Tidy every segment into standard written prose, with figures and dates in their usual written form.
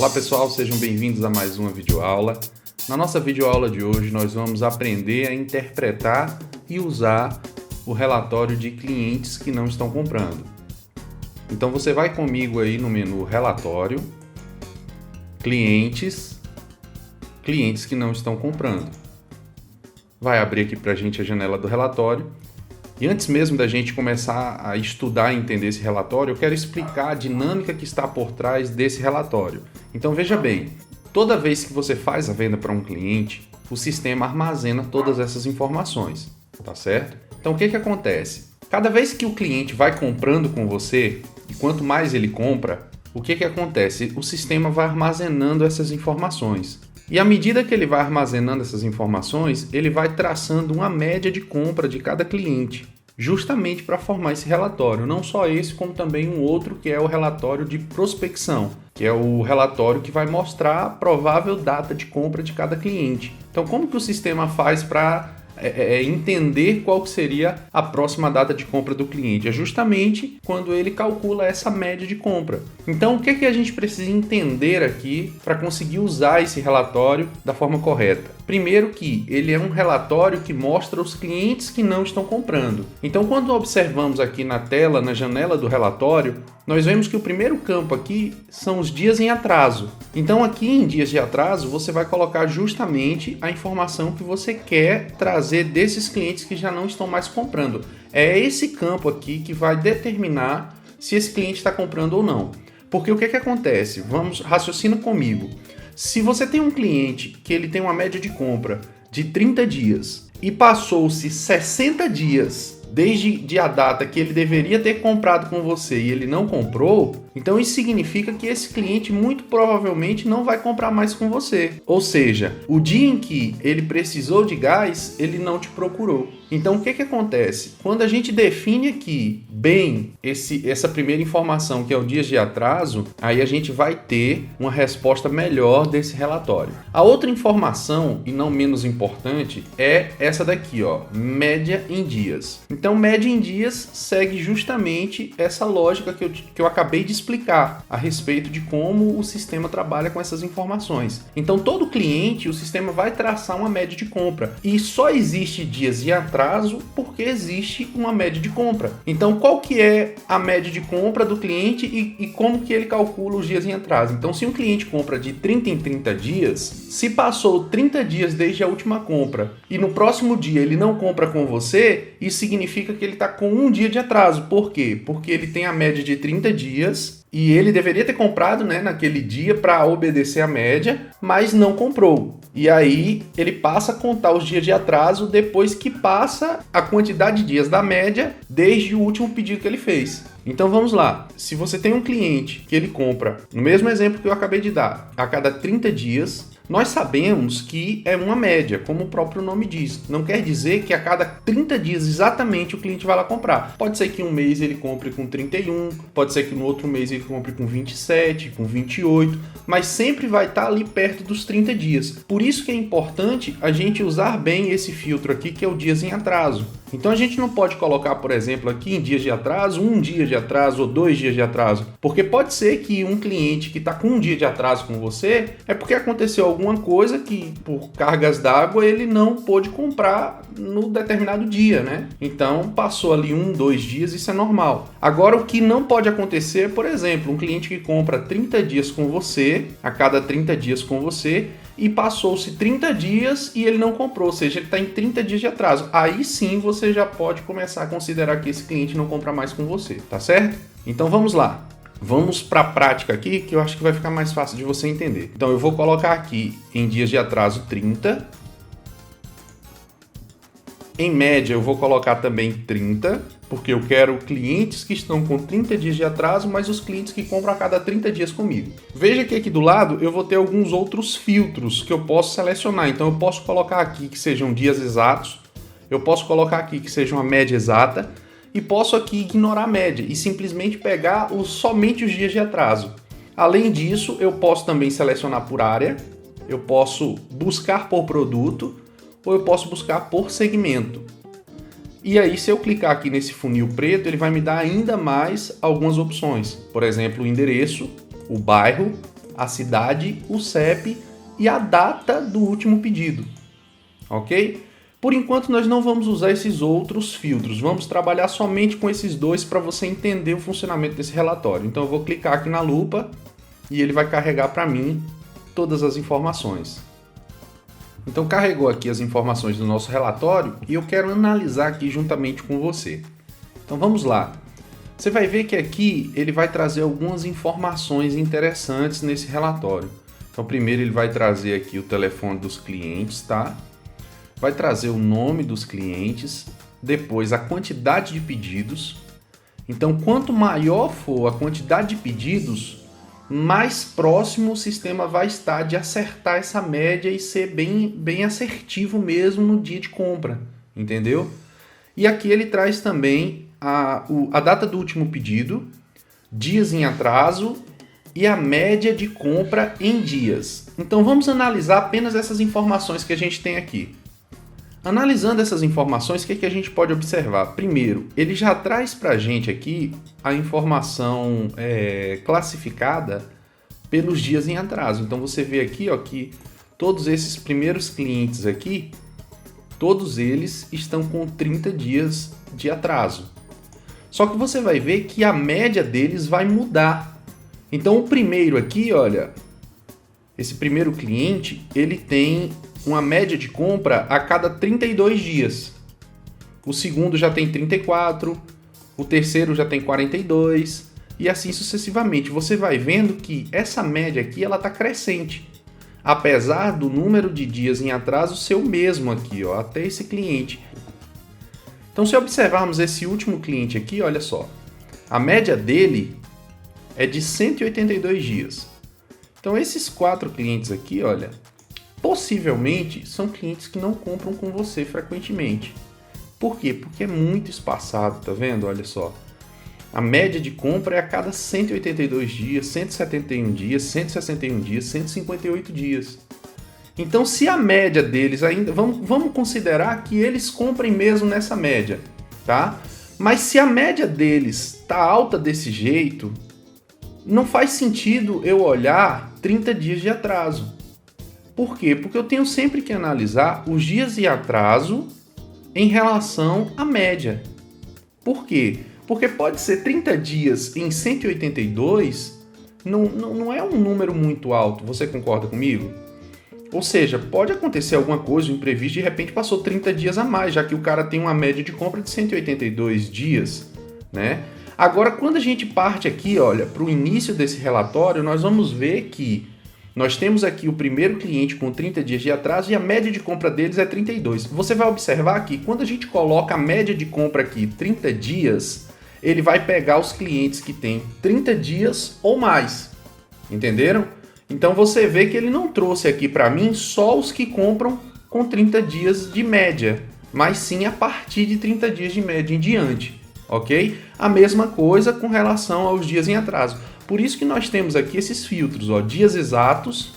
Olá pessoal, sejam bem-vindos a mais uma videoaula. Na nossa videoaula de hoje nós vamos aprender a interpretar e usar o relatório de clientes que não estão comprando. Então você vai comigo aí no menu Relatório, Clientes que não estão comprando. Vai abrir aqui para a gente a janela do relatório. E antes mesmo da gente começar a estudar e entender esse relatório, eu quero explicar a dinâmica que está por trás desse relatório. Então veja bem, toda vez que você faz a venda para um cliente, o sistema armazena todas essas informações, tá certo? Então o que acontece? Cada vez que o cliente vai comprando com você, e quanto mais ele compra, o que acontece? O sistema vai armazenando essas informações. E à medida que ele vai armazenando essas informações, ele vai traçando uma média de compra de cada cliente, justamente para formar esse relatório. Não só esse, como também um outro que é o relatório de prospecção, que é o relatório que vai mostrar a provável data de compra de cada cliente. Então, como que o sistema faz para entender qual seria a próxima data de compra do cliente? É justamente quando ele calcula essa média de compra. Então, o que a gente precisa entender aqui para conseguir usar esse relatório da forma correta? Primeiro que ele é um relatório que mostra os clientes que não estão comprando. Então, quando observamos aqui na tela, na janela do relatório, nós vemos que o primeiro campo aqui são os dias em atraso. Então, aqui em dias de atraso, você vai colocar justamente a informação que você quer trazer desses clientes que já não estão mais comprando. É esse campo aqui que vai determinar se esse cliente está comprando ou não. Porque o que acontece? Raciocina comigo. Se você tem um cliente que ele tem uma média de compra de 30 dias e passou-se 60 dias desde a data que ele deveria ter comprado com você e ele não comprou, então isso significa que esse cliente muito provavelmente não vai comprar mais com você. Ou seja, o dia em que ele precisou de gás, ele não te procurou. Então o que acontece? Quando a gente define aqui bem essa primeira informação, que é o dias de atraso, aí a gente vai ter uma resposta melhor desse relatório. A outra informação, e não menos importante, é essa daqui, ó, média em dias. Então média em dias segue justamente essa lógica que eu acabei de explicar a respeito de como o sistema trabalha com essas informações. Então todo cliente, o sistema vai traçar uma média de compra, e só existe dias de atraso porque existe uma média de compra. Então qual que é a média de compra do cliente e como que ele calcula os dias em atraso? Então se um cliente compra de 30 em 30 dias, se passou 30 dias desde a última compra e no próximo dia ele não compra com você, isso significa que ele está com um dia de atraso. Por quê? Porque ele tem a média de 30 dias e ele deveria ter comprado, naquele dia para obedecer a média, mas não comprou. E aí ele passa a contar os dias de atraso depois que passa a quantidade de dias da média desde o último pedido que ele fez. Então vamos lá, se você tem um cliente que ele compra, no mesmo exemplo que eu acabei de dar, a cada 30 dias, nós sabemos que é uma média, como o próprio nome diz. Não quer dizer que a cada 30 dias exatamente o cliente vai lá comprar. Pode ser que um mês ele compre com 31, pode ser que no outro mês ele compre com 27, com 28, mas sempre vai estar ali perto dos 30 dias. Por isso que é importante a gente usar bem esse filtro aqui, que é o dias em atraso. Então a gente não pode colocar, por exemplo, aqui em dias de atraso, 1 dia de atraso ou 2 dias de atraso, porque pode ser que um cliente que está com 1 dia de atraso com você é porque aconteceu alguma coisa que, por cargas d'água, ele não pôde comprar no determinado dia, Então passou ali 1, 2 dias, isso é normal. Agora o que não pode acontecer, por exemplo, um cliente que compra 30 dias com você, a cada 30 dias com você, e passou-se 30 dias e ele não comprou, ou seja, ele está em 30 dias de atraso. Aí sim você já pode começar a considerar que esse cliente não compra mais com você, tá certo? Então vamos lá. Vamos para a prática aqui, que eu acho que vai ficar mais fácil de você entender. Então eu vou colocar aqui em dias de atraso 30. Em média eu vou colocar também 30, porque eu quero clientes que estão com 30 dias de atraso, mas os clientes que compram a cada 30 dias comigo. Veja que aqui do lado eu vou ter alguns outros filtros que eu posso selecionar. Então eu posso colocar aqui que sejam dias exatos, eu posso colocar aqui que seja uma média exata, e posso aqui ignorar a média e simplesmente pegar somente os dias de atraso. Além disso, eu posso também selecionar por área, eu posso buscar por produto, ou eu posso buscar por segmento. E aí, se eu clicar aqui nesse funil preto, ele vai me dar ainda mais algumas opções. Por exemplo, o endereço, o bairro, a cidade, o CEP e a data do último pedido, ok? Por enquanto nós não vamos usar esses outros filtros, vamos trabalhar somente com esses dois para você entender o funcionamento desse relatório. Então eu vou clicar aqui na lupa e ele vai carregar para mim todas as informações. Então carregou aqui as informações do nosso relatório e eu quero analisar aqui juntamente com você. Então vamos lá. Você vai ver que aqui ele vai trazer algumas informações interessantes nesse relatório. Então primeiro ele vai trazer aqui o telefone dos clientes, tá? Vai trazer o nome dos clientes, depois a quantidade de pedidos. Então quanto maior for a quantidade de pedidos, mais próximo o sistema vai estar de acertar essa média e ser bem assertivo mesmo no dia de compra, entendeu? E aqui ele traz também a data do último pedido, dias em atraso e a média de compra em dias. Então vamos analisar apenas essas informações que a gente tem aqui. Analisando essas informações, o que a gente pode observar? Primeiro, ele já traz para a gente aqui a informação classificada pelos dias em atraso. Então você vê aqui, ó, que todos esses primeiros clientes aqui, todos eles estão com 30 dias de atraso. Só que você vai ver que a média deles vai mudar. Então o primeiro aqui, olha, esse primeiro cliente, ele tem uma média de compra a cada 32 dias. O segundo já tem 34, o terceiro já tem 42 e assim sucessivamente. Você vai vendo que essa média aqui ela está crescente, apesar do número de dias em atraso ser o mesmo aqui, ó, até esse cliente. Então se observarmos esse último cliente aqui, olha só, a média dele é de 182 dias. Então esses 4 clientes aqui, olha, possivelmente são clientes que não compram com você frequentemente. Por quê? Porque é muito espaçado, tá vendo? Olha só. A média de compra é a cada 182 dias, 171 dias, 161 dias, 158 dias. Então, se a média deles ainda... Vamos considerar que eles comprem mesmo nessa média, tá? Mas se a média deles tá alta desse jeito, não faz sentido eu olhar 30 dias de atraso. Por quê? Porque eu tenho sempre que analisar os dias de atraso em relação à média. Por quê? Porque pode ser 30 dias em 182, não é um número muito alto, você concorda comigo? Ou seja, pode acontecer alguma coisa, um imprevisto, de repente passou 30 dias a mais, já que o cara tem uma média de compra de 182 dias, né? Agora, quando a gente parte aqui, olha, para o início desse relatório, nós vamos ver que nós temos aqui o primeiro cliente com 30 dias de atraso e a média de compra deles é 32. Você vai observar que quando a gente coloca a média de compra aqui 30 dias, ele vai pegar os clientes que têm 30 dias ou mais. Entenderam? Então você vê que ele não trouxe aqui para mim só os que compram com 30 dias de média, mas sim a partir de 30 dias de média em diante. Ok? A mesma coisa com relação aos dias em atraso. Por isso que nós temos aqui esses filtros, ó, dias exatos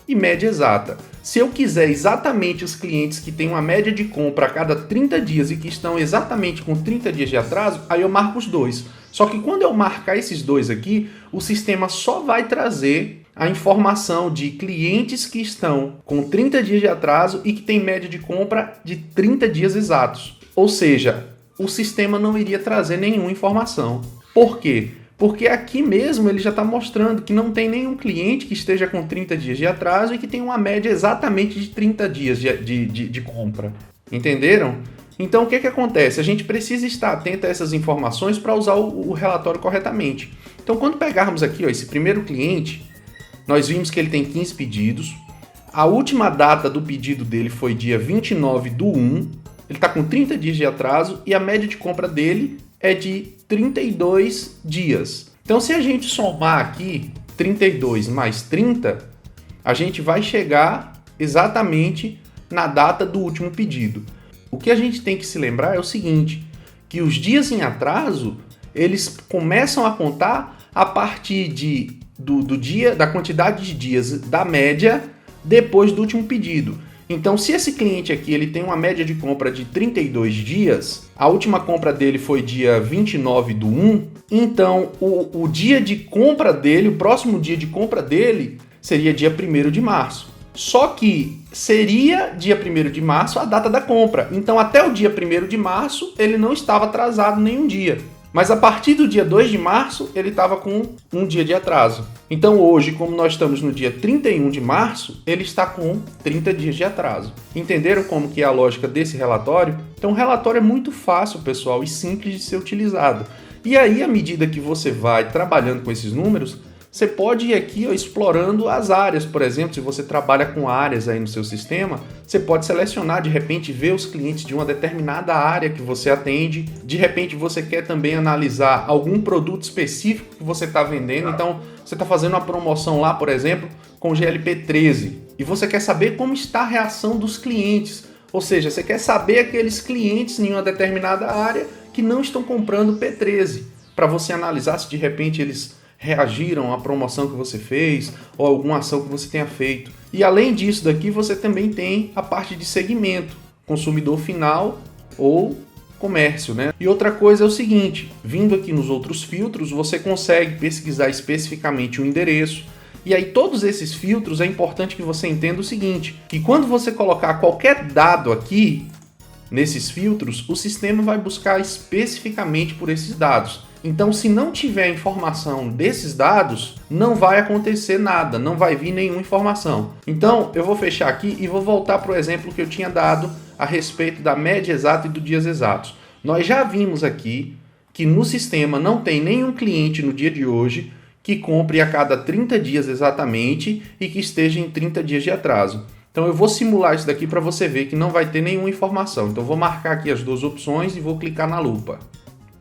e média exata. Se eu quiser exatamente os clientes que têm uma média de compra a cada 30 dias e que estão exatamente com 30 dias de atraso, aí eu marco os dois. Só que quando eu marcar esses dois aqui, o sistema só vai trazer a informação de clientes que estão com 30 dias de atraso e que têm média de compra de 30 dias exatos. Ou seja, o sistema não iria trazer nenhuma informação. Por quê? Porque aqui mesmo ele já está mostrando que não tem nenhum cliente que esteja com 30 dias de atraso e que tem uma média exatamente de 30 dias de compra. Entenderam? Então o que acontece? A gente precisa estar atento a essas informações para usar o relatório corretamente. Então quando pegarmos aqui, ó, esse primeiro cliente, nós vimos que ele tem 15 pedidos. A última data do pedido dele foi dia 29/1. Ele está com 30 dias de atraso e a média de compra dele é de 32 dias. Então, se a gente somar aqui 32 mais 30, a gente vai chegar exatamente na data do último pedido. O que a gente tem que se lembrar é o seguinte, que os dias em atraso, eles começam a contar a partir do dia, da quantidade de dias da média depois do último pedido. Então, se esse cliente aqui ele tem uma média de compra de 32 dias, a última compra dele foi dia 29/1, então o dia de compra dele, o próximo dia de compra dele, seria dia 1º de março. Só que seria dia 1º de março a data da compra. Então até o dia 1º de março ele não estava atrasado nenhum dia. Mas a partir do dia 2 de março ele estava com um dia de atraso. Então hoje, como nós estamos no dia 31 de março, ele está com 30 dias de atraso. Entenderam como que é a lógica desse relatório? Então o relatório é muito fácil, pessoal, e simples de ser utilizado. E aí, à medida que você vai trabalhando com esses números, você pode ir aqui explorando as áreas. Por exemplo, se você trabalha com áreas aí no seu sistema, você pode selecionar, de repente, ver os clientes de uma determinada área que você atende. De repente, você quer também analisar algum produto específico que você está vendendo. Então, você está fazendo uma promoção lá, por exemplo, com GLP 13. E você quer saber como está a reação dos clientes. Ou seja, você quer saber aqueles clientes em uma determinada área que não estão comprando P13. Para você analisar se de repente eles reagiram à promoção que você fez ou alguma ação que você tenha feito. E além disso daqui, você também tem a parte de segmento, consumidor final ou comércio, né? E outra coisa é o seguinte, vindo aqui nos outros filtros, você consegue pesquisar especificamente o endereço. E aí todos esses filtros é importante que você entenda o seguinte, que quando você colocar qualquer dado aqui nesses filtros, o sistema vai buscar especificamente por esses dados. Então, se não tiver informação desses dados, não vai acontecer nada, não vai vir nenhuma informação. Então, eu vou fechar aqui e vou voltar para o exemplo que eu tinha dado a respeito da média exata e dos dias exatos. Nós já vimos aqui que no sistema não tem nenhum cliente no dia de hoje que compre a cada 30 dias exatamente e que esteja em 30 dias de atraso. Então, eu vou simular isso daqui para você ver que não vai ter nenhuma informação. Então, eu vou marcar aqui as duas opções e vou clicar na lupa.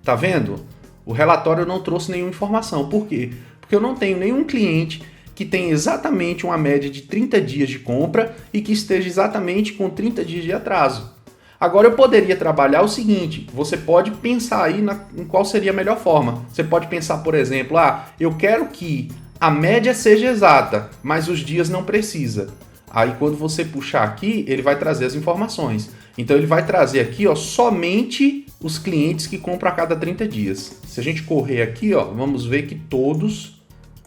Tá vendo? O relatório não trouxe nenhuma informação. Por quê? Porque eu não tenho nenhum cliente que tenha exatamente uma média de 30 dias de compra e que esteja exatamente com 30 dias de atraso. Agora eu poderia trabalhar o seguinte, você pode pensar aí em qual seria a melhor forma. Você pode pensar, por exemplo, eu quero que a média seja exata, mas os dias não precisa. Aí quando você puxar aqui, ele vai trazer as informações. Então ele vai trazer aqui somente os clientes que compram a cada 30 dias. Se a gente correr aqui, vamos ver que todos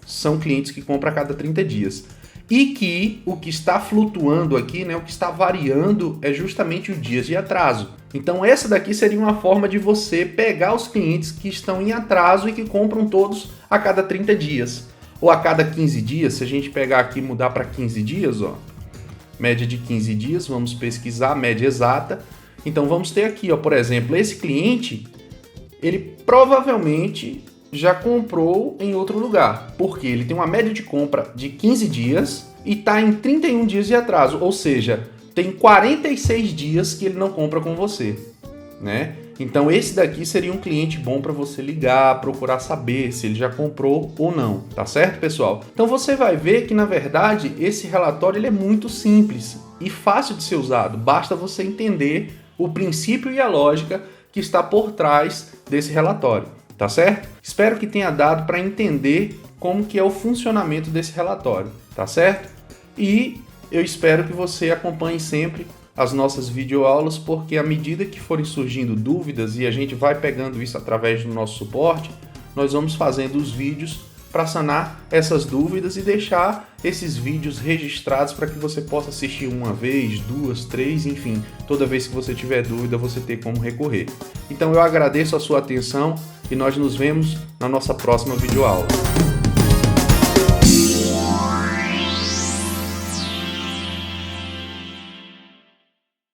são clientes que compram a cada 30 dias. E que o que está flutuando aqui, o que está variando é justamente os dias de atraso. Então essa daqui seria uma forma de você pegar os clientes que estão em atraso e que compram todos a cada 30 dias. Ou a cada 15 dias, se a gente pegar aqui e mudar para 15 dias, média de 15 dias, vamos pesquisar a média exata. Então vamos ter aqui, por exemplo, esse cliente, ele provavelmente já comprou em outro lugar, porque ele tem uma média de compra de 15 dias e está em 31 dias de atraso, ou seja, tem 46 dias que ele não compra com você, né? Então esse daqui seria um cliente bom para você ligar, procurar saber se ele já comprou ou não, tá certo, pessoal? Então você vai ver que na verdade esse relatório ele é muito simples e fácil de ser usado, basta você entender o princípio e a lógica que está por trás desse relatório, tá certo? Espero que tenha dado para entender como que é o funcionamento desse relatório, tá certo? E eu espero que você acompanhe sempre as nossas videoaulas, porque à medida que forem surgindo dúvidas e a gente vai pegando isso através do nosso suporte, nós vamos fazendo os vídeos para sanar essas dúvidas e deixar esses vídeos registrados para que você possa assistir uma vez, duas, três, enfim, toda vez que você tiver dúvida você ter como recorrer. Então eu agradeço a sua atenção e nós nos vemos na nossa próxima videoaula.